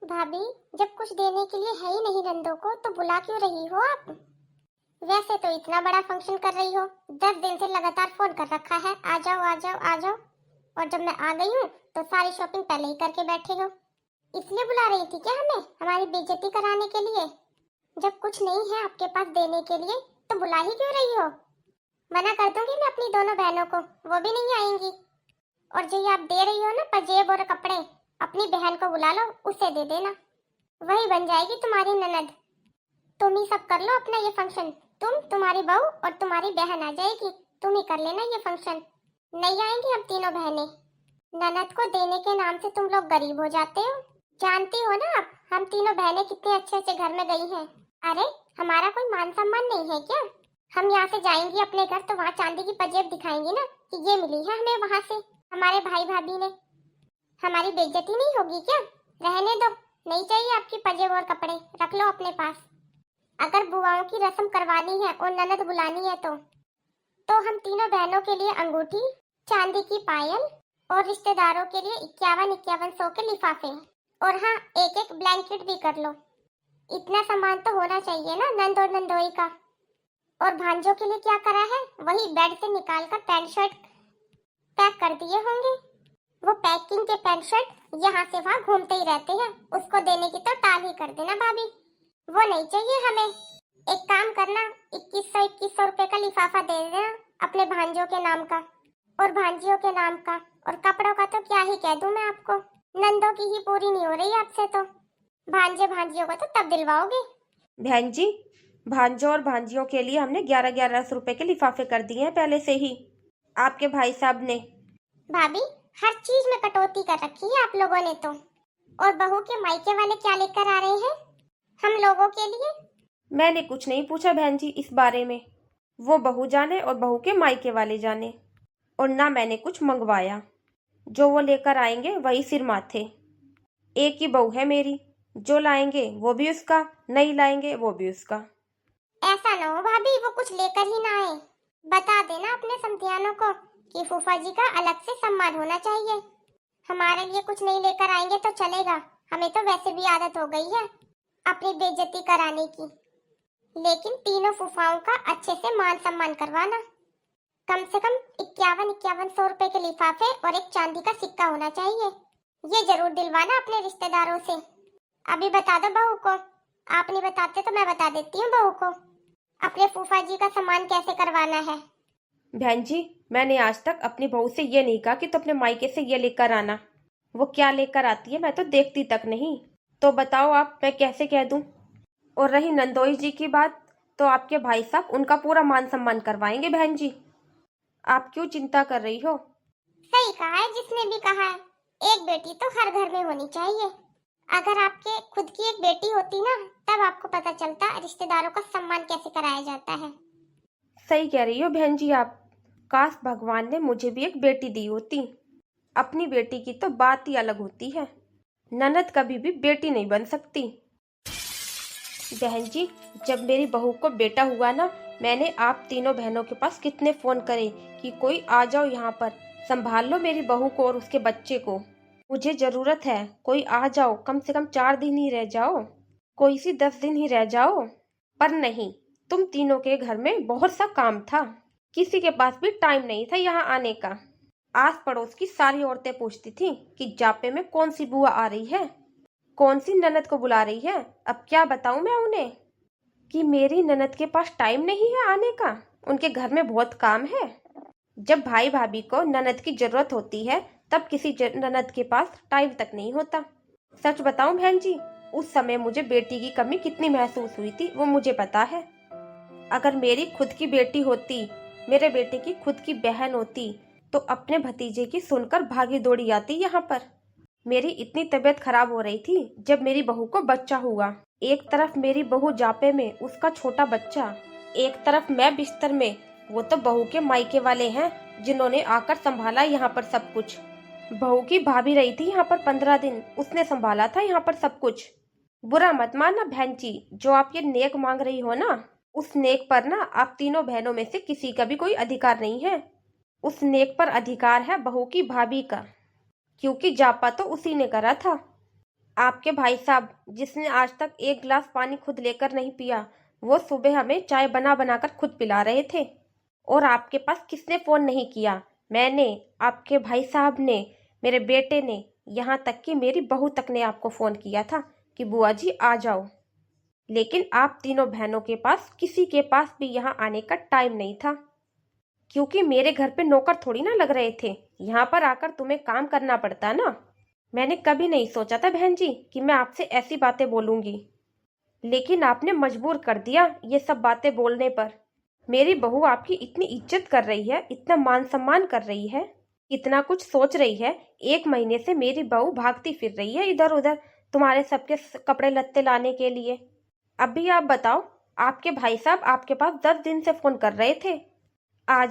भाभी, जब कुछ देने के लिए है ही नहीं नंदों को तो बुला क्यों रही हो आप? वैसे तो इतना बड़ा फंक्शन कर रही हो, 10 दिन से लगातार फोन कर रखा है, आ जाओ आ जाओ आ जाओ। और जब मैं आ गई हूँ तो सारी शॉपिंग पहले ही करके बैठे हो। इसलिए बुला रही थी क्या हमें, हमारी बेइज्जती कराने के लिए? जब कुछ नहीं है आपके पास देने के लिए तो बुला ही क्यों रही हो? मना कर दूंगी मैं अपनी दोनों बहनों को, वो भी नहीं आएंगी। और जो ये आप दे रही हो ना पजेब और कपड़े, अपनी बहन को बुला लो, उसे दे देना, वही बन जाएगी तुम्हारी ननद। तुम ही सब कर लो अपना ये फंक्शन, तुम्हारी बहू और तुम्हारी बहन आ जाएगी, तुम ही कर लेना ये फंक्शन। नहीं आएंगी हम तीनों बहनें। ननद को देने के नाम से तुम लोग गरीब हो जाते हो। जानती हो ना आप, हम तीनों बहनें कितने अच्छे अच्छे घर में गई हैं। अरे, हमारा कोई मान सम्मान नहीं है क्या? हम यहाँ से जाएंगी अपने घर तो वहाँ चांदी की पजेब दिखाएंगी ना कि ये मिली है हमें वहाँ से, हमारे भाई भाभी ने। हमारी बेइज्जती नहीं होगी क्या? रहने दो, नहीं चाहिए आपकी पजेब और कपड़े, रख लो अपने पास। अगर बुआओं की रस्म करवानी है और ननद बुलानी है तो हम तीनों बहनों के लिए अंगूठी, चांदी की पायल और रिश्तेदारों के लिए 51-51 सौ के लिफाफे, और हाँ, एक एक ब्लैंकेट भी कर लो। इतना सामान तो होना चाहिए ना नंद और नंदोई का। और भांजों के लिए क्या करा है, वही बेड से निकाल कर पैंट शर्ट पैक कर दिए होंगे। वो पैकिंग के पैंट शर्ट यहाँ से वहाँ घूमते ही रहते हैं, उसको देने की तो टाल ही कर देना भाभी। वो नहीं चाहिए हमें। एक काम करना, 2100 रुपए का लिफाफा दे देना अपने भांजों के नाम का और भांजियों के नाम का। और कपड़ों का तो क्या ही कह दूं मैं आपको, नंदों की ही पूरी नहीं हो रही आपसे तो। भांजे भांजियों को तो तब दिलवाओगे। बहन जी, भांजों और भांजियों के लिए हमने 11-11 रुपए के लिफाफे कर दिए हैं पहले से ही, आपके भाई साहब ने। भाभी, हर चीज में कटौती कर रखी है आप लोगों ने तो। और बहू के मायके वाले क्या लेकर आ रहे हैं हम लोगों के लिए? मैंने कुछ नहीं पूछा बहन जी इस बारे में, वो बहू जाने और बहू के मायके वाले जाने। और ना मैंने कुछ मंगवाया, जो वो लेकर आएंगे वही सिर माथे। एक ही बहू है मेरी, जो लाएंगे वो भी उसका, नहीं लाएंगे वो भी उसका। ऐसा ना हो भाभी वो कुछ लेकर ही ना आए। बता देना अपने समधियानों को कि फूफा जी का अलग से सम्मान होना चाहिए। हमारे लिए कुछ नहीं लेकर आएंगे तो चलेगा, हमें तो वैसे भी आदत हो गई है अपनी बेइज्जती कराने की। लेकिन तीनों फूफाओं का अच्छे से मान सम्मान करवाना। कम से कम 51-51 सौ रुपए के लिफाफे और एक चांदी का सिक्का होना चाहिए। ये जरूर दिलवाना अपने रिश्तेदारों से। अभी बता दो बहू को, आप नहीं बताते तो मैं बता देती हूँ बहू को अपने फूफा जी का सम्मान कैसे करवाना है। बहन जी, मैंने आज तक अपनी बहू से ये नहीं कहा कि तो अपने मायके से ये लेकर आना। वो क्या लेकर आती है मैं तो देखती तक नहीं। तो बताओ आप, मैं कैसे कह दूं? और रही नंदोई जी की बात, तो आपके भाई साहब उनका पूरा मान सम्मान करवाएंगे बहन जी, आप क्यों चिंता कर रही हो? सही कहा है जिसने भी कहा है, एक बेटी तो हर घर में होनी चाहिए। अगर आपके खुद की एक बेटी होती ना, तब आपको पता चलता रिश्तेदारों का सम्मान कैसे कराया जाता है। सही कह रही हो बहन जी आप, काश भगवान ने मुझे भी एक बेटी दी होती। अपनी बेटी की तो बात ही अलग होती है, ननद कभी भी बेटी नहीं बन सकती। बहन जी, जब मेरी बहू को बेटा हुआ ना, मैंने आप तीनों बहनों के पास कितने फोन करे कि कोई आ जाओ यहाँ पर, संभाल लो मेरी बहू को और उसके बच्चे को, मुझे जरूरत है, कोई आ जाओ, कम से कम 4 दिन ही रह जाओ, कोई सी 10 दिन ही रह जाओ। पर नहीं, तुम तीनों के घर में बहुत सा काम था, किसी के पास भी टाइम नहीं था यहाँ आने का। आस पड़ोस की सारी औरतें पूछती थी कि जापे में कौन सी बुआ आ रही है, कौन सी ननद को बुला रही है। अब क्या बताऊं मैं उन्हें कि मेरी ननद के पास टाइम नहीं है आने का, उनके घर में बहुत काम है। जब भाई भाभी को ननद की जरूरत होती है तब किसी ननद के पास टाइम तक नहीं होता। सच बताऊं बहन जी, उस समय मुझे बेटी की कमी कितनी महसूस हुई थी वो मुझे पता है। अगर मेरी खुद की बेटी होती, मेरे बेटे की खुद की बहन होती, तो अपने भतीजे की सुनकर भागी दौड़ी आती यहाँ पर। मेरी इतनी तबीयत खराब हो रही थी जब मेरी बहू को बच्चा हुआ। एक तरफ मेरी बहू जापे में, उसका छोटा बच्चा, एक तरफ मैं बिस्तर में। वो तो बहू के मायके वाले हैं जिन्होंने आकर संभाला यहाँ पर सब कुछ। बहू की भाभी रही थी यहाँ पर 15 दिन, उसने संभाला था यहाँ पर सब कुछ। बुरा मत मानना बहन जी, जो आप ये नेक मांग रही हो ना, उस नेक पर ना आप तीनों बहनों में से किसी का भी कोई अधिकार नहीं है। उस नेक पर अधिकार है बहू की भाभी का, क्योंकि जापा तो उसी ने करा था। आपके भाई साहब, जिसने आज तक एक गिलास पानी खुद लेकर नहीं पिया, वो सुबह हमें चाय बना बनाकर खुद पिला रहे थे। और आपके पास किसने फोन नहीं किया? मैंने, आपके भाई साहब ने, मेरे बेटे ने, यहाँ तक कि मेरी बहू तक ने आपको फोन किया था कि बुआ जी आ जाओ। लेकिन आप तीनों बहनों के पास किसी के पास भी यहाँ आने का टाइम नहीं था, क्योंकि मेरे घर पे नौकर थोड़ी ना लग रहे थे। यहाँ पर आकर तुम्हें काम करना पड़ता ना। मैंने कभी नहीं सोचा था बहन जी कि मैं आपसे ऐसी बातें बोलूंगी, लेकिन आपने मजबूर कर दिया ये सब बातें बोलने पर। मेरी बहू आपकी इतनी इज्जत कर रही है, इतना मान सम्मान कर रही है, इतना कुछ सोच रही है। 1 महीने से मेरी बहू भागती फिर रही है इधर उधर तुम्हारे सबके कपड़े लत्ते लाने के लिए। अभी आप बताओ, आपके भाई साहब आपके पास 10 दिन से फोन कर रहे थे, आ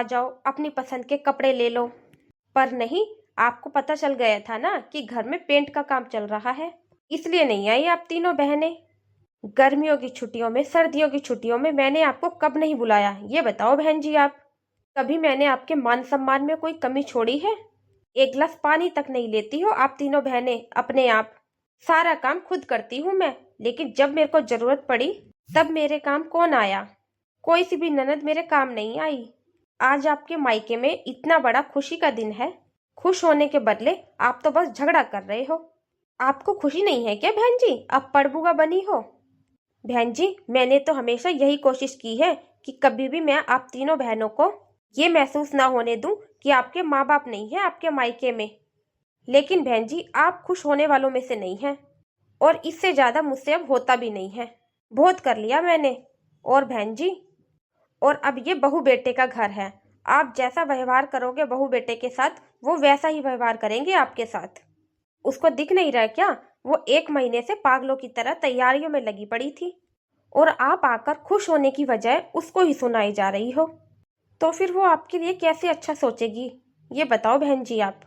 जाओ अपनी पसंद के कपड़े ले लो। पर नहीं, आपको पता चल गया था ना कि घर में पेंट का काम चल रहा है, इसलिए नहीं आई आप तीनों बहनें। गर्मियों की छुट्टियों में, सर्दियों की छुट्टियों में मैंने आपको कब नहीं बुलाया, ये बताओ बहन जी आप। कभी मैंने आपके मान सम्मान में कोई कमी छोड़ी है? एक गिलास पानी तक नहीं लेती हो आप तीनों बहनें अपने आप। सारा काम खुद करती हूँ मैं, लेकिन जब मेरे को जरूरत पड़ी तब मेरे काम कौन आया? कोई सी भी ननद मेरे काम नहीं आई। आज आपके मायके में इतना बड़ा खुशी का दिन है, खुश होने के बदले आप तो बस झगड़ा कर रहे हो। आपको खुशी नहीं है क्या बहन जी, अब पड़बुआ बनी हो? बहन जी, मैंने तो हमेशा यही कोशिश की है कि कभी भी मैं आप तीनों बहनों को ये महसूस ना होने दूं कि आपके माँ बाप नहीं है आपके मायके में। लेकिन बहन जी, आप खुश होने वालों में से नहीं हैं, और इससे ज्यादा मुझसे अब होता भी नहीं है। बहुत कर लिया मैंने। और बहन जी, और अब ये बहू बेटे का घर है। आप जैसा व्यवहार करोगे बहू बेटे के साथ, वो वैसा ही व्यवहार करेंगे आपके साथ। उसको दिख नहीं रहा क्या? वो 1 महीने से पागलों की तरह तैयारियों में लगी पड़ी थी, और आप आकर खुश होने की बजाय उसको ही सुनाई जा रही हो। तो फिर वो आपके लिए कैसे अच्छा सोचेगी, ये बताओ बहन जी आप।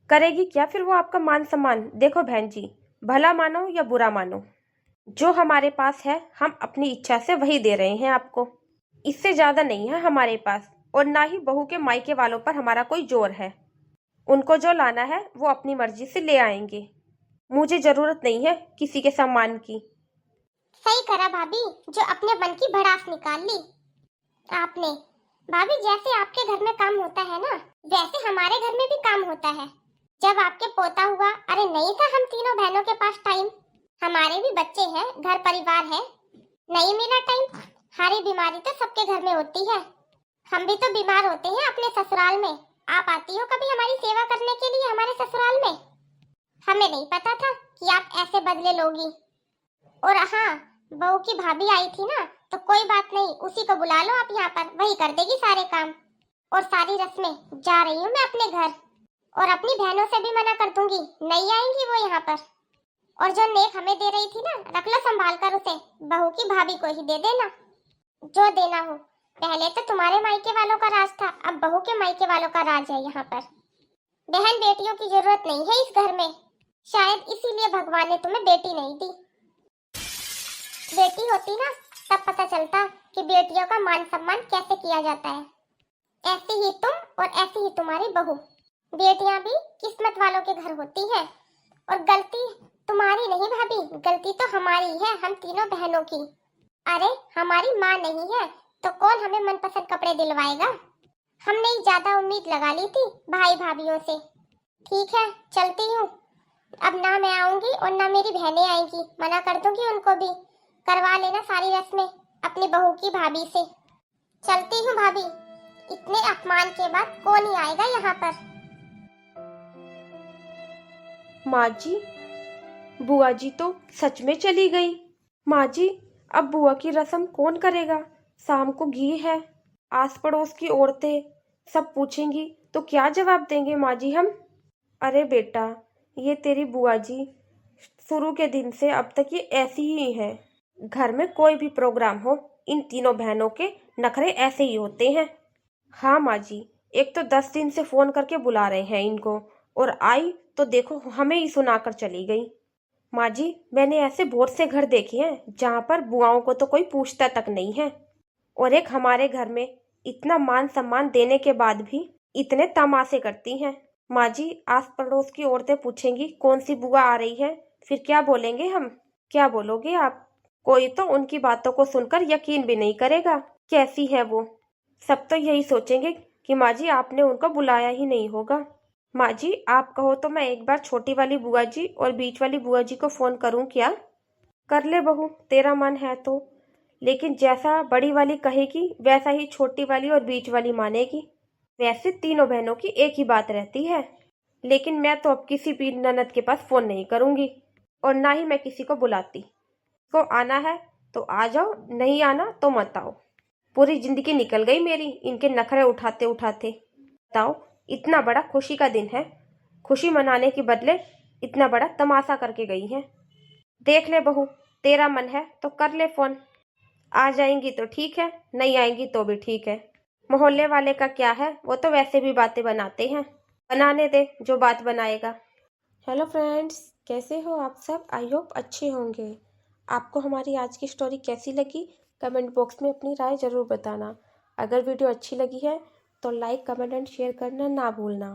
करेगी क्या फिर वो आपका मान सम्मान? देखो बहन जी, भला मानो या बुरा मानो, जो हमारे पास है हम अपनी इच्छा से वही दे रहे हैं आपको। इससे ज्यादा नहीं है हमारे पास, और ना ही बहू के मायके वालों पर हमारा कोई जोर है। उनको जो लाना है वो अपनी मर्जी से ले आएंगे। मुझे जरूरत नहीं है किसी के सम्मान की। सही करा भाभी, जो अपने मन की भड़ास निकाल ली आपने। भाभी, जैसे आपके घर में काम होता है ना, वैसे हमारे घर में भी काम होता है। जब आपके पोता हुआ, अरे नहीं था हम तीनों बहनों के पास टाइम। हमारे भी बच्चे हैं, घर परिवार है, नहीं मिला टाइम। हरी बीमारी तो सबके घर में होती है, हम भी तो बीमार होते हैं अपने ससुराल में। आप आती हो कभी हमारी सेवा करने के लिए हमारे ससुराल में? हमें नहीं पता था कि आप ऐसे बदले लोगी। और हाँ, बहू की भाभी आई थी ना, तो कोई बात नहीं, उसी को बुला लो आप यहाँ पर, वही कर देगी सारे काम और सारी रस्में। जा रही हूँ मैं अपने घर, और अपनी बहनों से भी मना कर दूंगी, नहीं आएंगी वो यहाँ पर। और जो नेक हमें दे रही थी ना, रख लो संभाल कर उसे, बहू की भाभी को ही दे देना, जो देना हो। पहले तो तुम्हारे मायके वालों का राज था, अब बहू के मायके वालों का राज है यहाँ पर। बहन बेटियों की जरूरत नहीं है इस घर में, शायद इसीलिए भगवान ने तुम्हें बेटी नहीं दी। बेटी होती ना, तब पता चलता कि बेटियों का मान सम्मान कैसे किया जाता है। ऐसी ही तुम और ऐसी ही तुम्हारी बहू। बेटियां भी किस्मत वालों के घर होती है, और गलती तुम्हारी नहीं भाभी, गलती तो हमारी है, हम तीनों बहनों की। अरे हमारी माँ नहीं है तो कौन हमें मनपसंद कपड़े दिलवाएगा? हमने ज्यादा उम्मीद लगा ली थी भाई भाभीयों से। ठीक है, चलती हूँ। अब ना मैं आऊंगी और ना मेरी बहनें आएंगी, मना कर दूंगी उनको भी। करवा लेना सारी रस्में अपनी बहू की भाभी से। चलती हूँ भाभी, इतने अपमान के बाद कौन ही आएगा यहाँ पर। माँ जी, बुआ जी तो सच में चली गई। माँ जी, अब बुआ की रस्म कौन करेगा? शाम को घी है, आस पड़ोस की औरतें सब पूछेंगी तो क्या जवाब देंगे माँ जी हम? अरे बेटा, ये तेरी बुआ जी शुरू के दिन से अब तक ये ऐसी ही है। घर में कोई भी प्रोग्राम हो, इन तीनों बहनों के नखरे ऐसे ही होते हैं। हाँ माँ जी, एक तो 10 दिन से फोन करके बुला रहे हैं इनको, और आई तो देखो हमें ही सुनाकर चली गई। माँ जी, मैंने ऐसे बहुत से घर देखे हैं जहाँ पर बुआओं को तो कोई पूछता तक नहीं है, और एक हमारे घर में इतना मान सम्मान देने के बाद भी इतने तमाशे करती हैं। माँ जी, आस पड़ोस की औरतें पूछेंगी कौन सी बुआ आ रही है, फिर क्या बोलेंगे हम? क्या बोलोगे आप? कोई तो उनकी बातों को सुनकर यकीन भी नहीं करेगा। कैसी है वो? सब तो यही सोचेंगे कि माँ जी आपने उनको बुलाया ही नहीं होगा। माँ जी आप कहो तो मैं एक बार छोटी वाली बुआ जी और बीच वाली बुआ जी को फोन करूं क्या? कर ले बहू, तेरा मन है तो। लेकिन जैसा बड़ी वाली कहेगी वैसा ही छोटी वाली और बीच वाली मानेगी। वैसे तीनों बहनों की एक ही बात रहती है। लेकिन मैं तो अब किसी भी ननद के पास फोन नहीं करूंगी और ना ही मैं किसी को बुलाती। को आना है तो आ जाओ, नहीं आना तो मत आओ। पूरी जिंदगी निकल गई मेरी इनके नखरे उठाते उठाते। बताओ, इतना बड़ा खुशी का दिन है, खुशी मनाने के बदले इतना बड़ा तमाशा करके गई हैं। देख ले बहू, तेरा मन है तो कर ले फोन। आ जाएंगी तो ठीक है, नहीं आएंगी तो भी ठीक है। मोहल्ले वाले का क्या है, वो तो वैसे भी बातें बनाते हैं। बनाने दे जो बात बनाएगा। हेलो फ्रेंड्स, कैसे हो आप सब? आई होप अच्छे होंगे। आपको हमारी आज की स्टोरी कैसी लगी कमेंट बॉक्स में अपनी राय ज़रूर बताना। अगर वीडियो अच्छी लगी है तो लाइक कमेंट एंड शेयर करना ना भूलना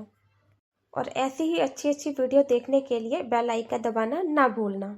और ऐसी ही अच्छी अच्छी वीडियो देखने के लिए बेल आइकन दबाना ना भूलना।